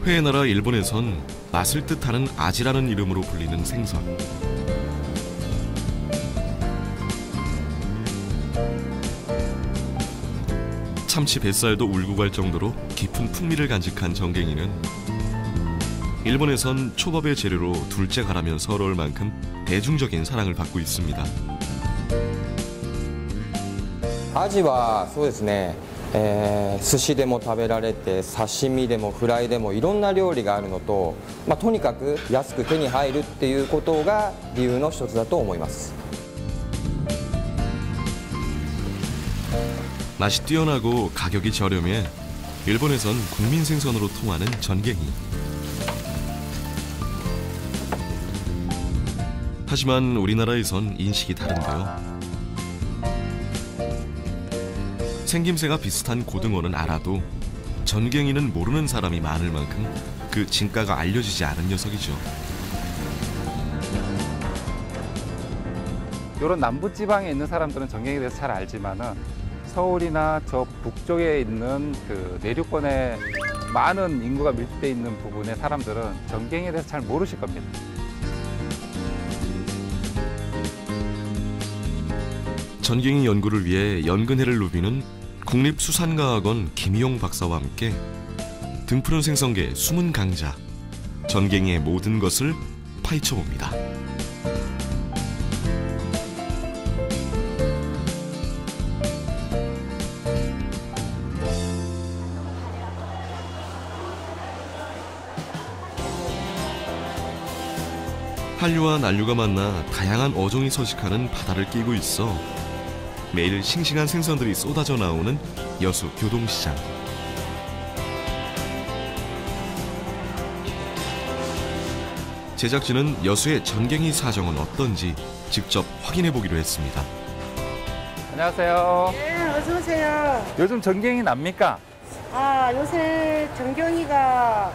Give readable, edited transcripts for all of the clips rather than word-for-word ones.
회의 나라 일본에선 맛을 뜻하는 아지라는 이름으로 불리는 생선. 참치 뱃살도 울고 갈 정도로 깊은 풍미를 간직한 정갱이는 일본에선 초밥의 재료로 둘째 가라면 서러울 만큼 대중적인 사랑을 받고 있습니다. アジはそうですね、寿司でも食べられて刺身でもフライでもいろんな料理があるのと、とにかく安く手に入るっていうことが理由の一つだと思います。 맛이 뛰어나고 가격이 저렴해 일본에선 국민 생선으로 통하는 전갱이. 하지만 우리나라에선 인식이 다른데요. 생김새가 비슷한 고등어는 알아도 전갱이는 모르는 사람이 많을 만큼 그 진가가 알려지지 않은 녀석이죠. 이런 남부지방에 있는 사람들은 전갱이에 대해서 잘 알지만은 서울이나 저 북쪽에 있는 그 내륙권에 많은 인구가 밀집돼 있는 부분의 사람들은 전갱이에 대해서 잘 모르실 겁니다. 전갱이 연구를 위해 연근해를 누비는 국립수산과학원 김희용 박사와 함께 등푸른 생선계 숨은 강자 전갱이의 모든 것을 파헤쳐봅니다. 한류와 난류가 만나 다양한 어종이 서식하는 바다를 끼고 있어 매일 싱싱한 생선들이 쏟아져 나오는 여수 교동시장. 제작진은 여수의 전갱이 사정은 어떤지 직접 확인해 보기로 했습니다. 안녕하세요. 네, 어서 오세요. 요즘 전갱이 납니까? 요새 전갱이가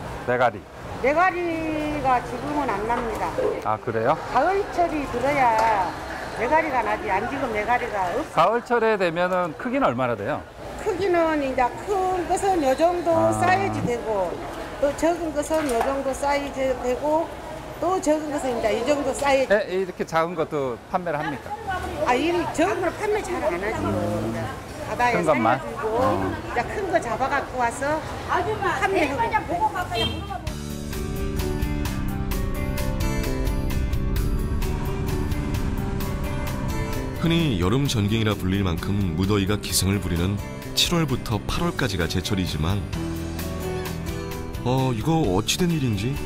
네가리가 지금은 안 납니다. 아, 그래요? 가을철이 들어야 네가리가 나지. 안 지금 네가리가 없어. 가을철에 되면은 크기는 얼마나 돼요? 크기는 이제 큰 것은 요 정도 사이즈 되고 또 적은 것은 요 정도 사이즈 되고 또 적은 것은 이제 이 정도 사이즈. 네, 이렇게 작은 것도 판매를 합니까? 이 적은 걸 판매 잘 안 하지요. 바다에 큰 것만? 살려주고 이제 큰 거 잡아갖고 와서 판매하고. 흔히 여름 전갱이라 불릴 만큼 무더위가 기승을 부리는 7월부터 8월까지가 제철이지만 이거 어찌된 일인지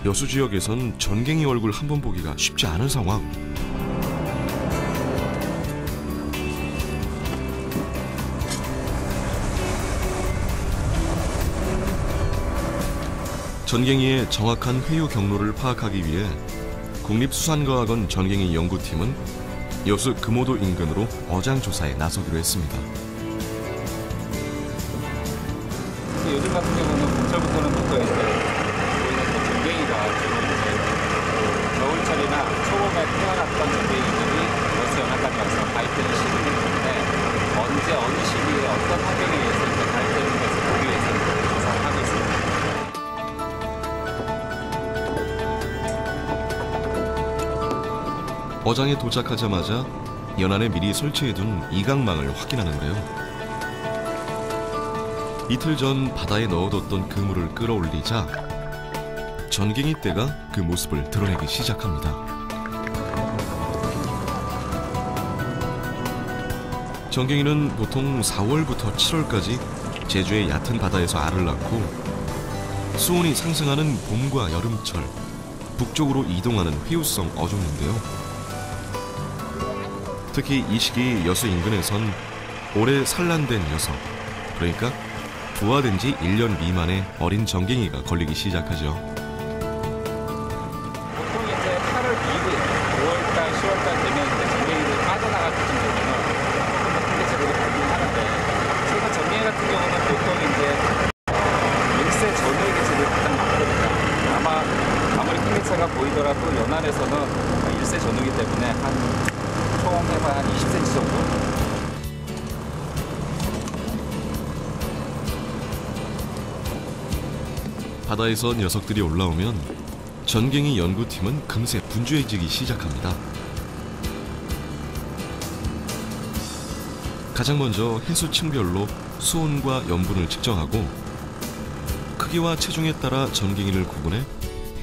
여수 지역에선 전갱이 얼굴 한 번 보기가 쉽지 않은 상황. 전갱이의 정확한 회유 경로를 파악하기 위해 국립수산과학원 전갱이 연구팀은 여수 금오도 인근으로 어장 조사에 나서기로 했습니다. 요즘 같은 경우는 봄철부터는 보통 이제 저희는 또 전갱이가 주로 이제 겨울철이나 초봄에 태어났던 전갱이들이 여수 연안까지 와서 가입되는 시기이기 때문에 언제 어느 시기에 어떤 환경에 의해서 이제 가입되는 것을 보기 위해서 조사를 하고 있습니다. 어장에 도착하자마자 연안에 미리 설치해둔 이강망을 확인하는데요. 이틀 전 바다에 넣어뒀던 그물을 끌어올리자 전갱이 떼가 그 모습을 드러내기 시작합니다. 전갱이는 보통 4월부터 7월까지 제주의 얕은 바다에서 알을 낳고 수온이 상승하는 봄과 여름철 북쪽으로 이동하는 회유성 어종인데요. 특히 이 시기 여수 인근에선 올해 산란된 녀석, 그러니까 부화된 지 1년 미만의 어린 전갱이가 걸리기 시작하죠. 보통 이제 8월 이후에 5월달, 10월달 되면 이제 전갱이들이 빠져나갈 때쯤 되면은 크게 제대로 걸리긴 하는데 최근 전갱이 같은 경우는 보통 이제 일세 전후에 제대로 가장 많거든요. 아마 아무리 큰 개체가 보이더라도 연안에서는 일세 전후이기 때문에 총 해봐야 한 20cm 정도. 바다에서 녀석들이 올라오면 전갱이 연구팀은 금세 분주해지기 시작합니다. 가장 먼저 해수층별로 수온과 염분을 측정하고 크기와 체중에 따라 전갱이를 구분해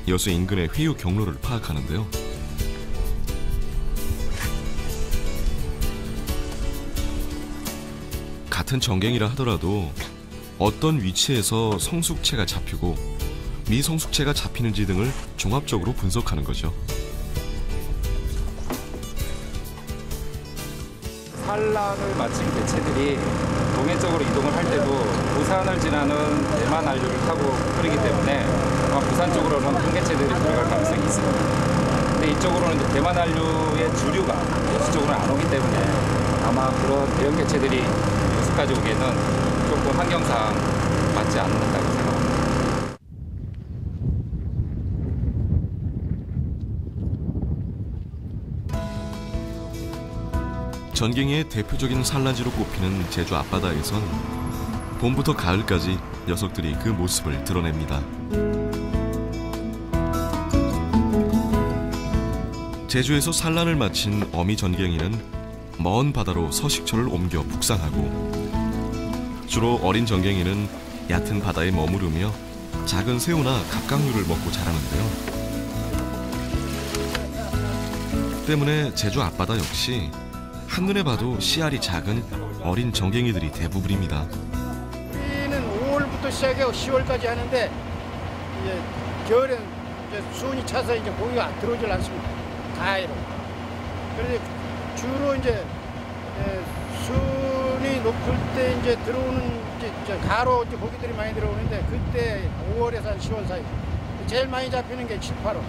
여수 인근의 회유 경로를 파악하는데요. 같은 전갱이라 하더라도 어떤 위치에서 성숙체가 잡히고 미성숙체가 잡히는지 등을 종합적으로 분석하는 거죠. 산란을 마친 개체들이 동해쪽으로 이동을 할 때도 부산을 지나는 대만 한류를 타고 흐르기 때문에 아마 부산 쪽으로는 큰 개체들이 들어갈 가능성이 있습니다. 근데 이쪽으로는 이제 대만 한류의 주류가 여수 쪽으로는 안 오기 때문에 아마 그런 대형 개체들이 여수까지 오기에는 조금 환경상 맞지 않는다고 생각합니다. 전갱이의 대표적인 산란지로 꼽히는 제주 앞바다에선 봄부터 가을까지 녀석들이 그 모습을 드러냅니다. 제주에서 산란을 마친 어미 전갱이는 먼 바다로 서식처를 옮겨 북상하고 주로 어린 전갱이는 얕은 바다에 머무르며 작은 새우나 갑각류를 먹고 자라는데요. 때문에 제주 앞바다 역시 한눈에 봐도 씨알이 작은 어린 전갱이들이 대부분입니다. 우리는 5월부터 시작해서 10월까지 하는데 이제 겨울엔 이제 수온이 차서 이제 고기가 들어오질 않습니다. 가해로. 그래서 주로 이제 수온이 높을 때 이제 들어오는 이제 가로 이제 고기들이 많이 들어오는데 그때 5월에서 한 10월 사이. 제일 많이 잡히는 게 7, 8월.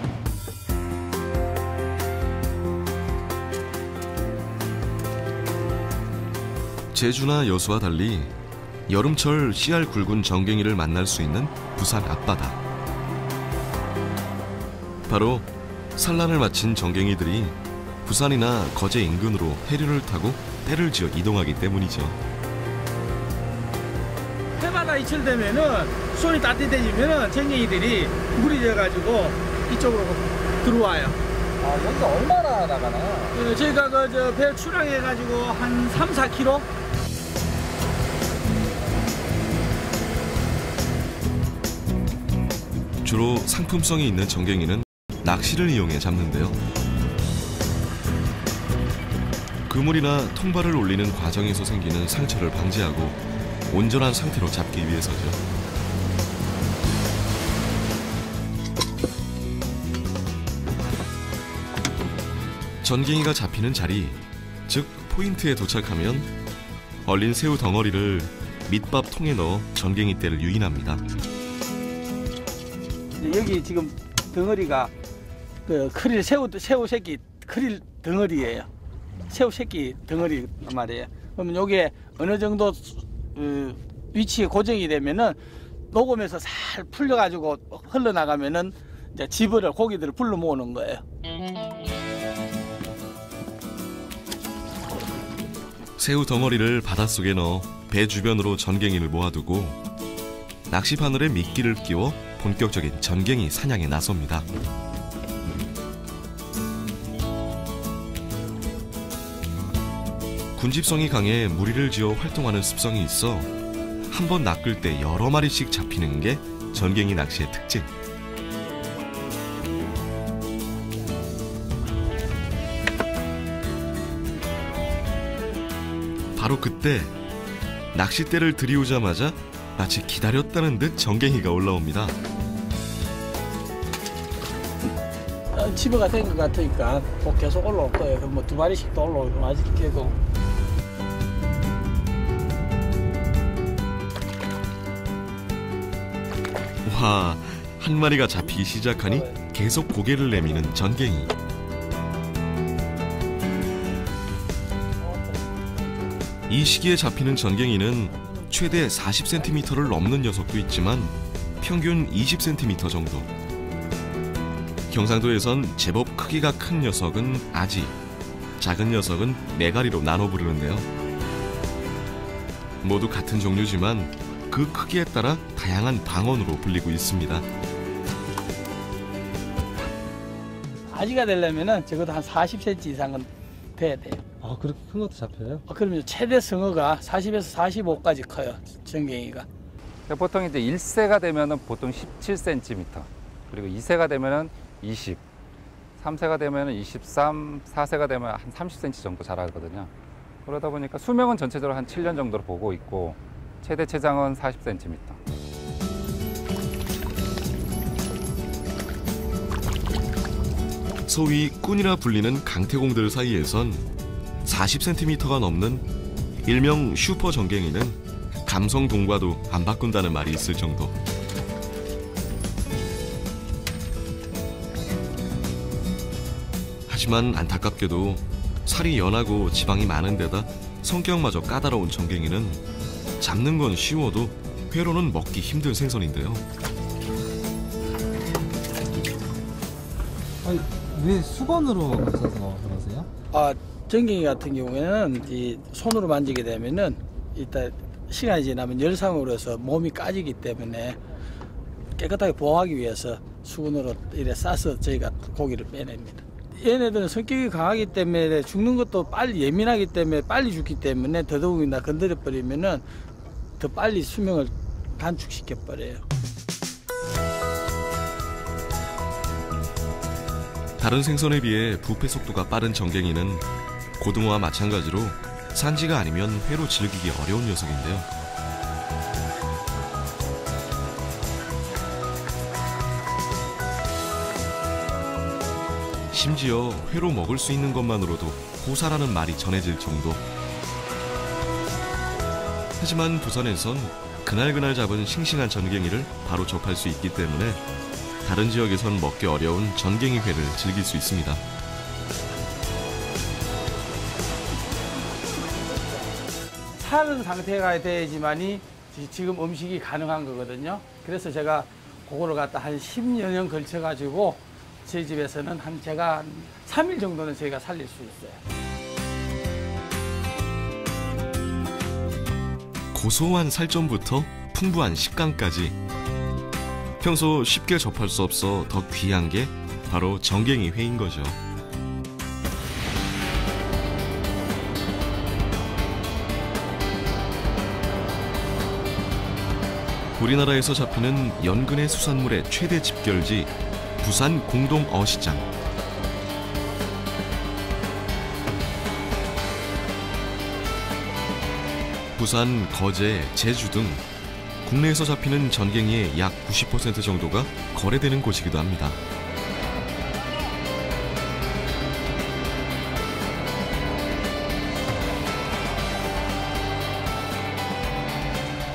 제주나 여수와 달리 여름철 씨알 굵은 전갱이를 만날 수 있는 부산 앞바다. 바로 산란을 마친 전갱이들이 부산이나 거제 인근으로 해류를 타고 때를 지어 이동하기 때문이죠. 해마다 이철 되면은 수온이 따뜻해지면은 전갱이들이 물이 져가지고 이쪽으로 들어와요. 아, 여기가 얼마나 나가나요? 저희가 배 출항해가지고 한 3, 4km? 주로 상품성이 있는 전갱이는 낚시를 이용해 잡는데요. 그물이나 통발을 올리는 과정에서 생기는 상처를 방지하고 온전한 상태로 잡기 위해서죠. 전갱이가 잡히는 자리, 즉 포인트에 도착하면 얼린 새우 덩어리를 밑밥 통에 넣어 전갱이 떼를 유인합니다. 여기 지금 덩어리가 그 크릴 새우 새끼 크릴 덩어리예요. 새우 새끼 덩어리 말이에요. 그러면 이게 어느 정도 위치에 고정이 되면은 녹으면서 살 풀려가지고 흘러나가면은 이제 집어를 고기들을 불러 모으는 거예요. 새우 덩어리를 바닷속에 넣어 배 주변으로 전갱이를 모아두고 낚시 바늘에 미끼를 끼워 본격적인 전갱이 사냥에 나섭니다. 군집성이 강해 무리를 지어 활동하는 습성이 있어 한 번 낚을 때 여러 마리씩 잡히는 게 전갱이 낚시의 특징. 바로 그때 낚싯대를 들이우자마자 마치 기다렸다는 듯 전갱이가 올라옵니다. 집어가 된 것 같으니까 또 계속 올라올 거예요. 그럼 뭐 2마리씩 또 올라오고 아직도. 와, 한 마리가 잡히기 시작하니 계속 고개를 내미는 전갱이. 이 시기에 잡히는 전갱이는 최대 40cm를 넘는 녀석도 있지만 평균 20cm 정도. 경상도에선 제법 크기가 큰 녀석은 아지, 작은 녀석은 메가리로 나눠 부르는데요. 모두 같은 종류지만 그 크기에 따라 다양한 방언으로 불리고 있습니다. 아지가 되려면은 적어도 한 40cm 이상은 돼야 돼요. 아, 그렇게 큰 것도 잡혀요? 그러면 최대 성어가 40에서 45까지 커요. 전갱이가. 보통 이제 1세가 되면은 보통 17cm, 그리고 2세가 되면은 20, 3세가 되면은 23, 4세가 되면 한 30cm 정도 자라거든요. 그러다 보니까 수명은 전체적으로 한 7년 정도로 보고 있고 최대 체장은 40cm. 소위 꾼이라 불리는 강태공들 사이에선 40cm가 넘는 일명 슈퍼 전갱이는 감성 동과도 안 바꾼다는 말이 있을 정도. 하지만 안타깝게도 살이 연하고 지방이 많은 데다 성격마저 까다로운 전갱이는 잡는 건 쉬워도 회로는 먹기 힘든 생선인데요. 아니, 왜 수건으로 감싸서 그러세요? 전갱이 같은 경우에는 이 손으로 만지게 되면은 일단 시간이 지나면 열상으로 해서 몸이 까지기 때문에 깨끗하게 보호하기 위해서 수건으로 이래 싸서 저희가 고기를 빼냅니다. 얘네들은 성격이 강하기 때문에 죽는 것도 빨리 예민하기 때문에 빨리 죽기 때문에 더더욱이나 건드려 버리면은 더 빨리 수명을 단축시켜 버려요. 다른 생선에 비해 부패 속도가 빠른 전갱이는 고등어와 마찬가지로 산지가 아니면 회로 즐기기 어려운 녀석인데요. 심지어 회로 먹을 수 있는 것만으로도 호사라는 말이 전해질 정도. 하지만 부산에선 그날그날 잡은 싱싱한 전갱이를 바로 접할 수 있기 때문에 다른 지역에선 먹기 어려운 전갱이 회를 즐길 수 있습니다. 사는 상태가 돼야지만이 지금 음식이 가능한 거거든요. 그래서 제가 그거를 갖다 한 10여 년 걸쳐 가지고 저희 집에서는 제가 한 3일 정도는 저희가 살릴 수 있어요. 고소한 살점부터 풍부한 식감까지 평소 쉽게 접할 수 없어 더 귀한 게 바로 전갱이 회인 거죠. 우리나라에서 잡히는 연근해 수산물의 최대 집결지 부산 공동 어시장. 부산, 거제, 제주 등 국내에서 잡히는 전갱이의 약 90% 정도가 거래되는 곳이기도 합니다.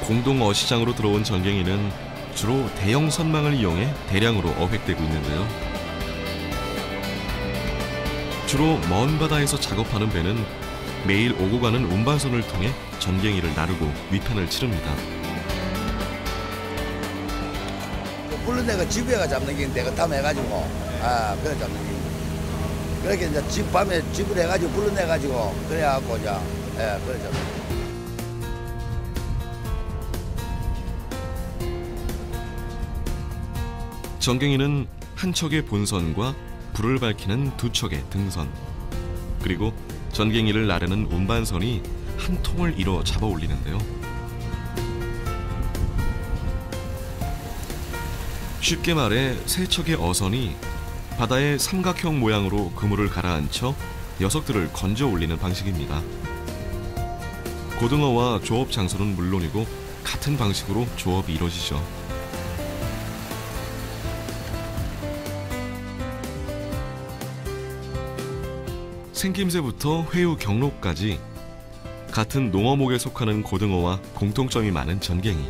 공동 어시장으로 들어온 전갱이는 주로 대형 선망을 이용해 대량으로 어획되고 있는데요. 주로 먼 바다에서 작업하는 배는 매일 오고 가는 운반선을 통해 전갱이를 나르고 위편을 치릅니다. 물론 내가 집에가 잡는 게 내가 탐해가지고 그래 잡는 게 그렇게 이제 집 밤에 집을 해가지고 불러내가지고 그래갖고 이제 그래 잡는 게. 전갱이는 한 척의 본선과 불을 밝히는 두 척의 등선, 그리고 전갱이를 나르는 운반선이 한 통을 이뤄 잡아 올리는데요. 쉽게 말해 세 척의 어선이 바다의 삼각형 모양으로 그물을 가라앉혀 녀석들을 건져 올리는 방식입니다. 고등어와 조업 장소는 물론이고 같은 방식으로 조업이 이루어지죠. 생김새부터 회유 경로까지 같은 농어목에 속하는 고등어와 공통점이 많은 전갱이.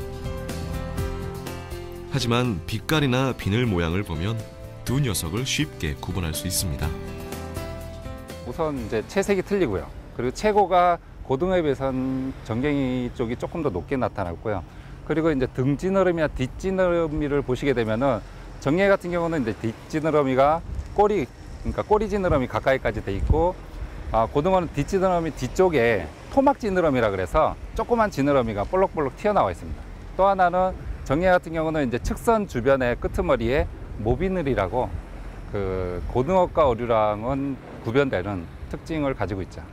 하지만 빛깔이나 비늘 모양을 보면 두 녀석을 쉽게 구분할 수 있습니다. 우선 이제 채색이 틀리고요. 그리고 체고가 고등어에 비해서는 전갱이 쪽이 조금 더 높게 나타났고요. 그리고 이제 등 지느러미나 뒷 지느러미를 보시게 되면은 전갱이 같은 경우는 이제 뒷 지느러미가 그러니까 꼬리 지느러미 가까이까지 돼 있고, 고등어는 뒷 지느러미 뒤쪽에 토막 지느러미라 그래서 조그만 지느러미가 볼록볼록 튀어나와 있습니다. 또 하나는 전갱이 같은 경우는 이제 측선 주변의 끄트머리에 모비늘이라고 그 고등어과 어류랑은 구별되는 특징을 가지고 있죠.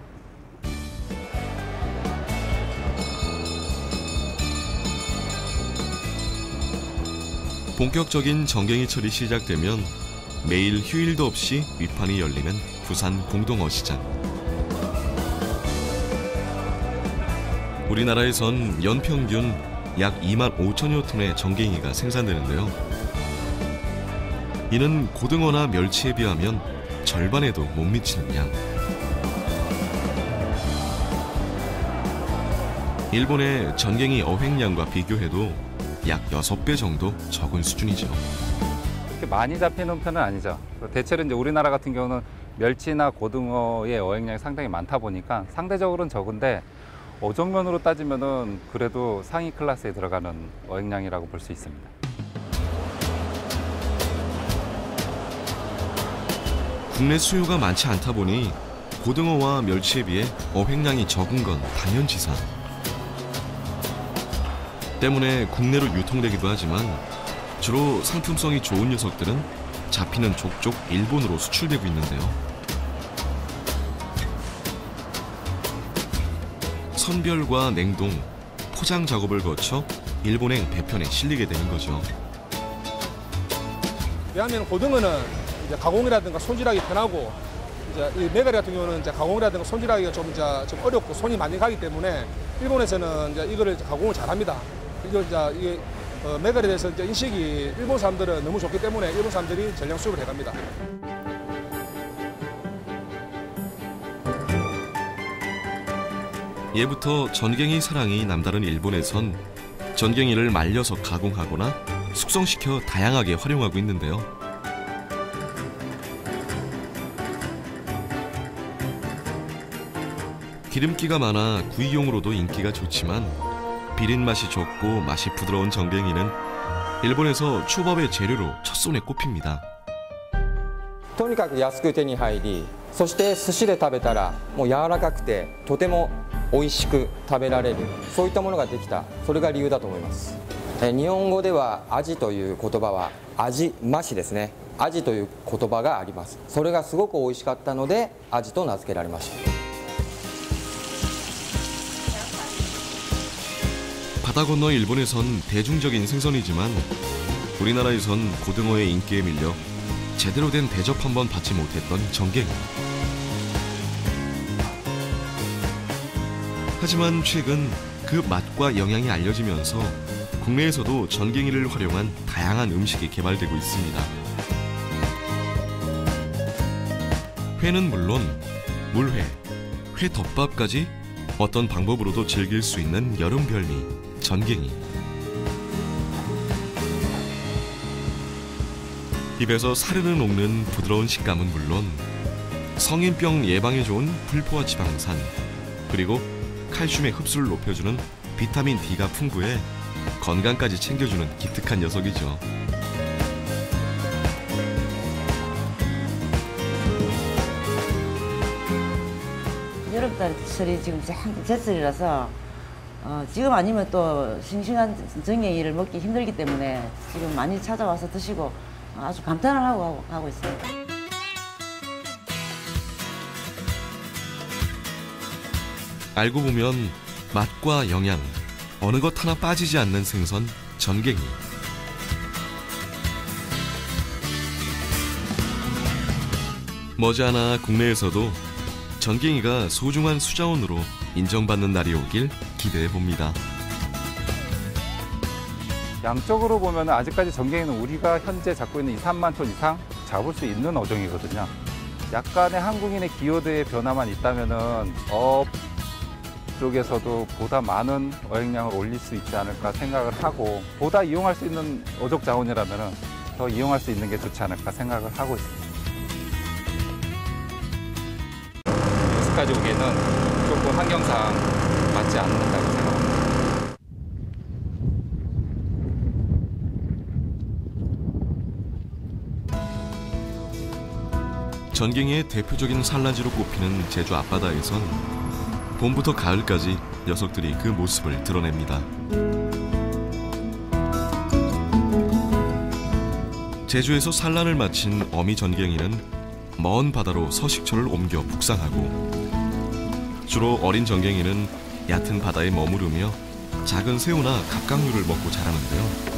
본격적인 정갱이철이 시작되면 매일 휴일도 없이 위판이 열리는 부산 공동어시장. 우리나라에선 연평균 약 2만 5천여 톤의 정갱이가 생산되는데요. 이는 고등어나 멸치에 비하면 절반에도 못 미치는 양. 일본의 전갱이 어획량과 비교해도 약 6배 정도 적은 수준이죠. 그렇게 많이 잡히는 편은 아니죠. 대체로 이제 우리나라 같은 경우는 멸치나 고등어의 어획량이 상당히 많다 보니까 상대적으로는 적은데 어종면으로 따지면은 그래도 상위 클래스에 들어가는 어획량이라고 볼 수 있습니다. 국내 수요가 많지 않다 보니 고등어와 멸치에 비해 어획량이 적은 건 당연지사. 때문에 국내로 유통되기도 하지만 주로 상품성이 좋은 녀석들은 잡히는 족족 일본으로 수출되고 있는데요. 선별과 냉동, 포장 작업을 거쳐 일본행 배편에 실리게 되는 거죠. 왜냐하면 고등어는 이제 가공이라든가 손질하기 편하고 이제 이 메가리 같은 경우는 이제 가공이라든가 손질하기가 좀 어렵고 손이 많이 가기 때문에 일본에서는 이제 이거를 가공을 잘합니다. 그리고 이제 이게 메가리에 대해서 이제 인식이 일본 사람들은 너무 좋기 때문에 일본 사람들이 전량 수입을 해갑니다. 예부터 전갱이 사랑이 남다른 일본에선 전갱이를 말려서 가공하거나 숙성시켜 다양하게 활용하고 있는데요. 기름기가 많아 구이용으로도 인기가 좋지만 비린 맛이 적고 맛이 부드러운 전갱이는 일본에서 초밥의 재료로 첫손에 꼽힙니다. とにかく安く手に入り、そして寿司で食べたらもう柔らかくてとても美味しく食べられる、そういったものができた、それが理由だと思います。日本語ではアジという言葉はアジ増しですね。アジという言葉があります。それがすごく美味しかったのでアジと名付けられました。 바다 건너 일본에선 대중적인 생선이지만 우리나라에선 고등어의 인기에 밀려 제대로 된 대접 한번 받지 못했던 전갱이. 하지만 최근 그 맛과 영양이 알려지면서 국내에서도 전갱이를 활용한 다양한 음식이 개발되고 있습니다. 회는 물론 물회, 회덮밥까지 어떤 방법으로도 즐길 수 있는 여름 별미 전갱이. 입에서 사르르 녹는 부드러운 식감은 물론 성인병 예방에 좋은 불포화 지방산, 그리고 칼슘의 흡수를 높여주는 비타민 D가 풍부해 건강까지 챙겨주는 기특한 녀석이죠. 여름달철이 지금 제철이라서 지금 아니면 또 싱싱한 전갱이를 먹기 힘들기 때문에 지금 많이 찾아와서 드시고 아주 감탄을 하고 가고 있습니다. 알고 보면 맛과 영양, 어느 것 하나 빠지지 않는 생선 전갱이. 머지않아 국내에서도 전갱이가 소중한 수자원으로 인정받는 날이 오길 기대해 봅니다. 양적으로 보면 아직까지 전갱이는 우리가 현재 잡고 있는 2, 3만 톤 이상 잡을 수 있는 어종이거든요. 약간의 한국인의 기여도의 변화만 있다면은 업 쪽에서도 보다 많은 어획량을 올릴 수 있지 않을까 생각을 하고, 보다 이용할 수 있는 어족 자원이라면은 더 이용할 수 있는 게 좋지 않을까 생각을 하고 있습니다. 여기까지 오기에는 조금 환경상 맞지 않는다고 생각합니다. 전갱이의 대표적인 산란지로 꼽히는 제주 앞바다에선 봄부터 가을까지 녀석들이 그 모습을 드러냅니다. 제주에서 산란을 마친 어미 전갱이는 먼 바다로 서식처를 옮겨 북상하고 주로 어린 전갱이는 얕은 바다에 머무르며 작은 새우나 갑각류를 먹고 자라는데요.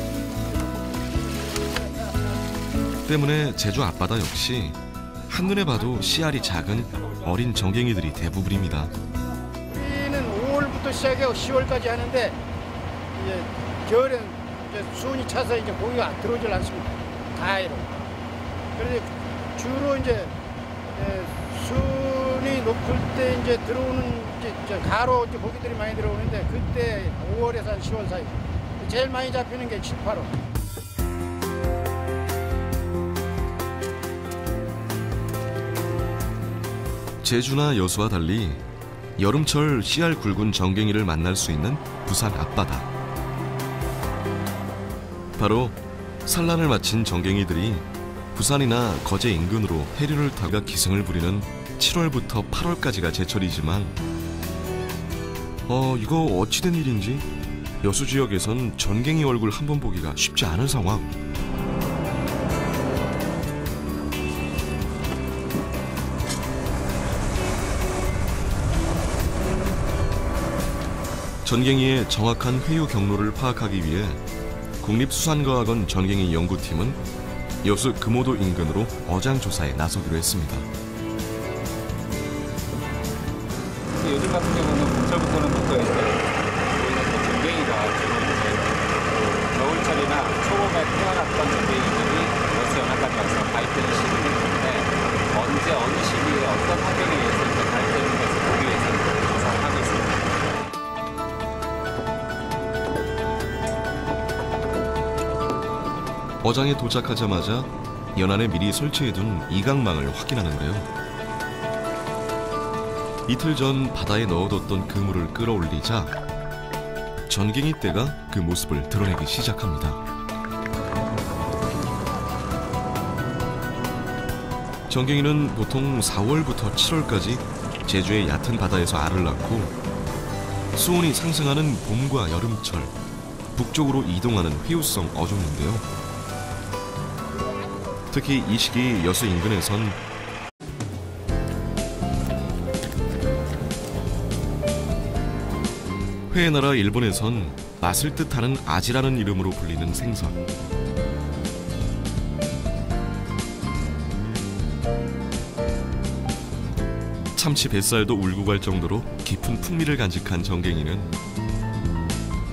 때문에 제주 앞바다 역시 한눈에 봐도 씨알이 작은 어린 전갱이들이 대부분입니다. 우리는 5월부터 시작해서 10월까지 하는데 이제 겨울엔 이제 수온이 차서 이제 고기가 들어오질 않습니다. 가해로. 그래서 주로 이제 수온이 높을 때 이제 들어오는 이제 가로 이제 고기들이 많이 들어오는데 그때 5월에서 한 10월 사이 제일 많이 잡히는 게 7, 8월. 제주나 여수와 달리 여름철 씨알 굵은 전갱이를 만날 수 있는 부산 앞바다. 바로 산란을 마친 전갱이들이 부산이나 거제 인근으로 해류를 타가 기승을 부리는 7월부터 8월까지가 제철이지만 이거 어찌된 일인지 여수 지역에선 전갱이 얼굴 한 번 보기가 쉽지 않은 상황. 전갱이의 정확한 회유 경로를 파악하기 위해 국립수산과학원 전갱이 연구팀은 여수 금오도 인근으로 어장 조사에 나서기로 했습니다. 요즘 같은 경우는 봄철부터는 못 떠있어요. 저희는 전갱이가 주로 이제 겨울철이나 초봄에 태어났던 전갱이들이 여수 연안까지 와서 가입되는 시기이기 때문에 언제 어느 시기에 어떤 환경에 의해서 이제 가입되는 것을 보기 위해서 조사를 하고 있습니다. 어장에 도착하자마자 연안에 미리 설치해둔 이강망을 확인하는데요. 이틀 전 바다에 넣어뒀던 그물을 끌어올리자 전갱이 떼가 그 모습을 드러내기 시작합니다. 전갱이는 보통 4월부터 7월까지 제주의 얕은 바다에서 알을 낳고 수온이 상승하는 봄과 여름철 북쪽으로 이동하는 회유성 어종인데요. 특히 이 시기 여수 인근에선 회의 나라 일본에선 맛을 뜻하는 아지라는 이름으로 불리는 생선. 참치 뱃살도 울고 갈 정도로 깊은 풍미를 간직한 전갱이는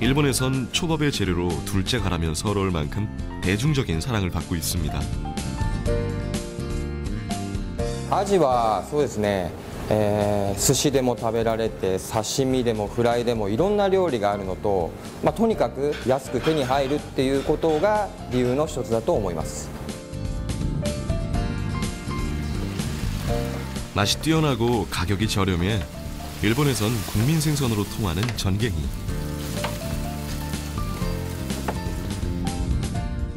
일본에선 초밥의 재료로 둘째 가라면 서러울 만큼 대중적인 사랑을 받고 있습니다. アジはそうですね、寿司でも食べられて刺身でもフライでもいろんな料理があるのと、とにかく安く手に入るっていうことが理由の一つだと思います。 맛이 뛰어나고 가격이 저렴해 일본에선 국민 생선으로 통하는 전갱이.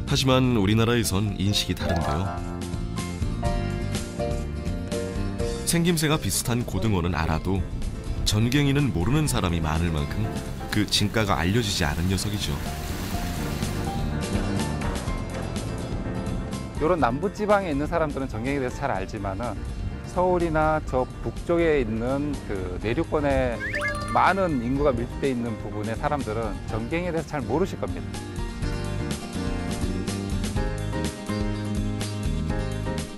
하지만 우리나라에선 인식이 다른데요. 생김새가 비슷한 고등어는 알아도 전갱이는 모르는 사람이 많을 만큼 그 진가가 알려지지 않은 녀석이죠. 이런 남부지방에 있는 사람들은 전갱이에 대해서 잘 알지만은 서울이나 저 북쪽에 있는 그 내륙권에 많은 인구가 밀집돼 있는 부분의 사람들은 전갱이에 대해서 잘 모르실 겁니다.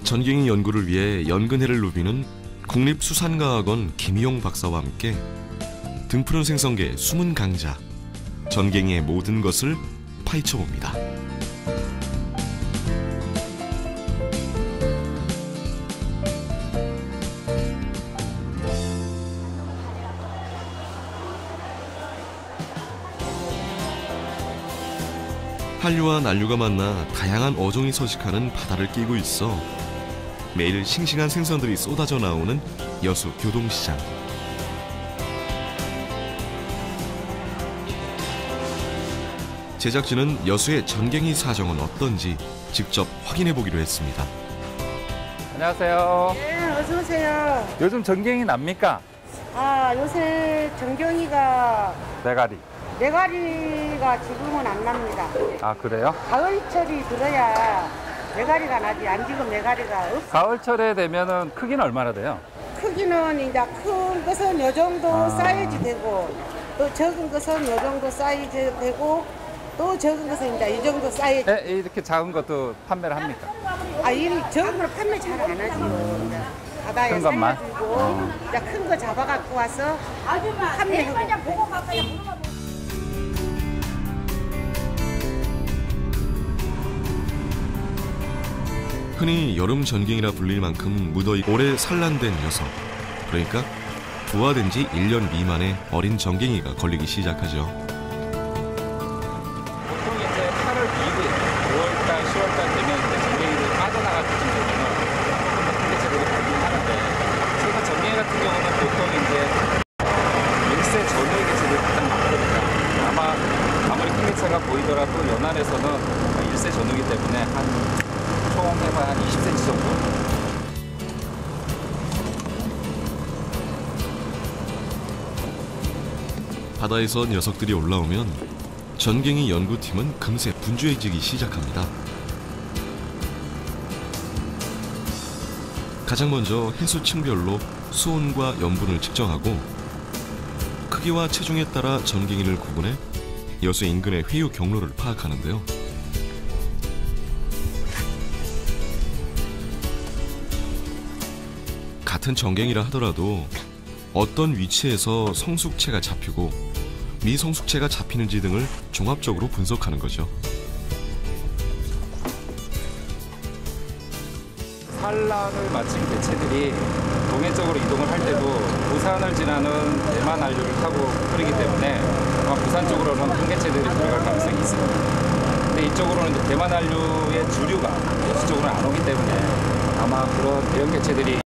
전갱이 연구를 위해 연근해를 누비는 국립수산과학원 김희용 박사와 함께 등푸른 생선계 숨은 강자, 전갱이의 모든 것을 파헤쳐봅니다. 한류와 난류가 만나 다양한 어종이 서식하는 바다를 끼고 있어 매일 싱싱한 생선들이 쏟아져 나오는 여수 교동시장. 제작진은 여수의 전갱이 사정은 어떤지 직접 확인해 보기로 했습니다. 안녕하세요. 네, 어서 오세요. 요즘 전갱이 납니까? 요새 전갱이가 네가리가 지금은 안 납니다. 아, 그래요? 가을철이 들어야 메가리가 나지 안 지금 메가리가 없어. 가을철에 되면은 크기는 얼마나 돼요? 크기는 이제 큰 것은 요 정도 사이즈 되고 또 적은 것은 요 정도 사이즈 되고 또 적은 것은 이제 이 정도 사이즈. 이렇게 작은 것도 판매를 합니까? 이 적은 걸 판매 잘 안 하지요. 이제 바다에 큰 것만? 살려주고 이제 큰 거 잡아갖고 와서 판매하고. 흔히 여름 전갱이라 불릴 만큼 무더위 오래 산란된 녀석, 그러니까 부화된 지 1년 미만의 어린 전갱이가 걸리기 시작하죠. 보통 이제 8월 이후에 5월달, 10월달 되면 이제 전갱이들이 빠져나갈 때쯤 되면은 통계체들이 발견을 하는데 최근 전갱이 같은 경우는 보통 이제 일세 전후의 개체들이 가장 많거든요. 아마 아무리 통계체가 보이더라도 연안에서는 일세 전후이기 때문에 총 해봐야 한 20cm 정도. 바다에서 녀석들이 올라오면 전갱이 연구팀은 금세 분주해지기 시작합니다. 가장 먼저 해수층별로 수온과 염분을 측정하고 크기와 체중에 따라 전갱이를 구분해 여수 인근의 회유 경로를 파악하는데요. 같은 전갱이라 하더라도 어떤 위치에서 성숙체가 잡히고 미성숙체가 잡히는지 등을 종합적으로 분석하는 거죠. 산란을 마친 개체들이 동해쪽으로 이동을 할 때도 부산을 지나는 대만 한류를 타고 흐르기 때문에 아마 부산 쪽으로는 큰 개체들이 들어갈 가능성이 있습니다. 근데 이쪽으로는 이제 대만 한류의 주류가 여수 쪽으로 안 오기 때문에 아마 그런 대형 개체들이